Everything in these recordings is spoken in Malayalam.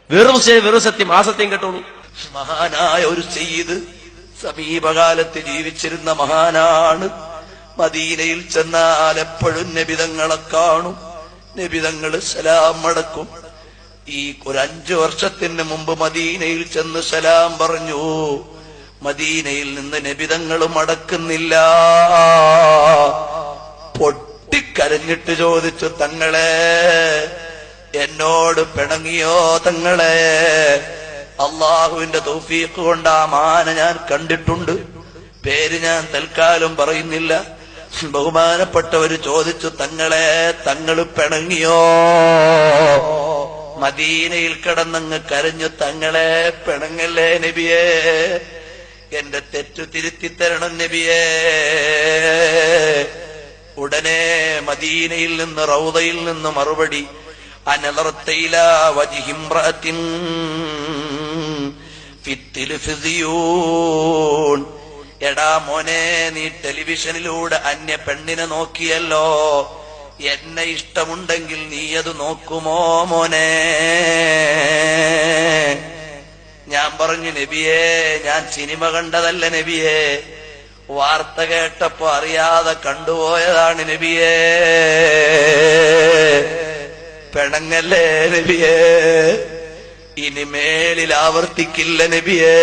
വെറും സത്യം, ആ സത്യം കേട്ടോളൂ. മഹാനായ ഒരു സയ്യിദ് സമീപകാലത്ത് ജീവിച്ചിരുന്ന മഹാനാണ്. മദീനയിൽ ചെന്നാൽ എപ്പോഴും നബിതങ്ങളെ കാണും. നബിതങ്ങള് സലാം മടക്കും. ഈ ഒരു 5 വർഷത്തിന് മുമ്പ് മദീനയിൽ ചെന്ന് സലാം പറഞ്ഞു. മദീനയിൽ നിന്ന് നബിതങ്ങൾ മടക്കുന്നില്ല. പൊട്ടിക്കരഞ്ഞിട്ട് ചോദിച്ചു, തങ്ങളെ എന്നോട് പിണങ്ങിയോ തങ്ങളെ? അള്ളാഹുവിന്റെ തൗഫീഖ് കൊണ്ട് ആ മാന ഞാൻ കണ്ടിട്ടുണ്ട്. പേര് ഞാൻ തൽക്കാലം പറയുന്നില്ല. ബഹുമാനപ്പെട്ടവര് ചോദിച്ചു, തങ്ങളെ തങ്ങൾ പിണങ്ങിയോ? മദീനയിൽ കിടന്നങ്ങ് കരഞ്ഞു, തങ്ങളെ പിണങ്ങല്ലേ നബിയേ, എന്റെ തെറ്റു തിരുത്തി തരണം നബിയേ. ഉടനെ മദീനയിൽ നിന്ന് റൗദയിൽ നിന്ന് മറുപടി, അനലർത്തയില വജിഹിംറഅത്തിൻ ഫിത്തിൽഫിസിയൂൻ. എടാ മോനെ, നീ ടെലിവിഷനിലൂടെ അന്യ പെണ്ണിനെ നോക്കിയല്ലോ. എന്നെ ഇഷ്ടമുണ്ടെങ്കിൽ നീ അത് നോക്കുമോ മോനെ? ഞാൻ പറഞ്ഞു, നബിയേ ഞാൻ സിനിമ കണ്ടതല്ല നബിയേ, വാർത്ത കേട്ടപ്പോ അറിയാതെ കണ്ടുപോയതാണ് നബിയേ. പിണങ്ങല്ലേ നബിയേ, ഇനി മേലിൽ ആവർത്തിക്കില്ല നബിയേ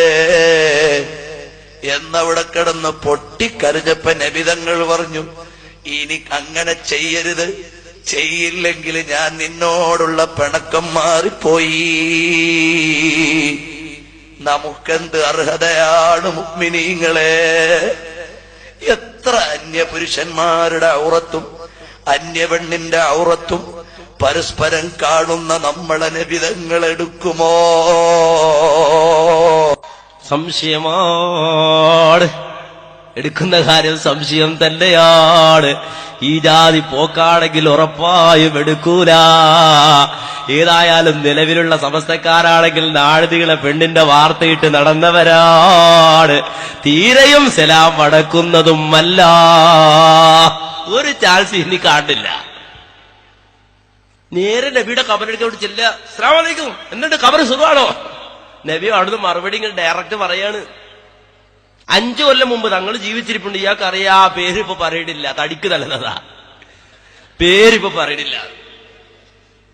എന്നവിടെ കിടന്ന് പൊട്ടിക്കരഞ്ഞപ്പോ നബിതങ്ങൾ പറഞ്ഞു, ഇനി അങ്ങനെ ചെയ്യരുത്, ചെയ്യില്ലെങ്കിൽ ഞാൻ നിന്നോടുള്ള പിണക്കം മാറിപ്പോയി. നമുക്കെന്ത് അർഹതയാണ് മുഅ്മിനീങ്ങളെ? എത്ര അന്യപുരുഷന്മാരുടെ ഔറത്തും അന്യപെണ്ണിന്റെ ഔറത്തും പരസ്പരം കാണുന്ന നമ്മളെ നബിതങ്ങൾ എടുക്കുമോ? സംശയമാണ്. എടുക്കുന്ന കാര്യം സംശയം തന്നെയാണ്. ഈ ജാതി പോക്കാണെങ്കിൽ ഉറപ്പായും എടുക്കൂല. ഏതായാലും നിലവിലുള്ള സമസ്തക്കാരാണെങ്കിൽ നാഴുതികളെ പെണ്ണിന്റെ വാർത്തയിട്ട് നടന്നവരാണ്. തീരെയും സലാം മടക്കുന്നതുമല്ല. ഒരു ചാൻസ് ഇനി കാണില്ല. നേരെ നബിയുടെ ഖബറെടുക്കോട്ട് ചെല്ല, അസ്സലാമു അലൈക്കും, എന്നിട്ട് ഖബർ സുഖമാണോ? നബി അവിടുന്ന് മറുപടി ഇങ്ങനെ ഡയറക്റ്റ് പറയാണ്. 5 കൊല്ലം മുമ്പ് തങ്ങൾ ജീവിച്ചിരിപ്പുണ്ട്, ഇയാൾക്കറിയാ. പേരിപ്പോ പറയണില്ല, തടിക്ക് നല്ലതാ, പേരിപ്പോ പറയണില്ല.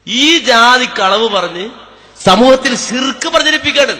ഈ ജാതി കളവ് പറഞ്ഞ് സമൂഹത്തിൽ ശിർക്ക് പ്രചരിപ്പിക്കാണ്.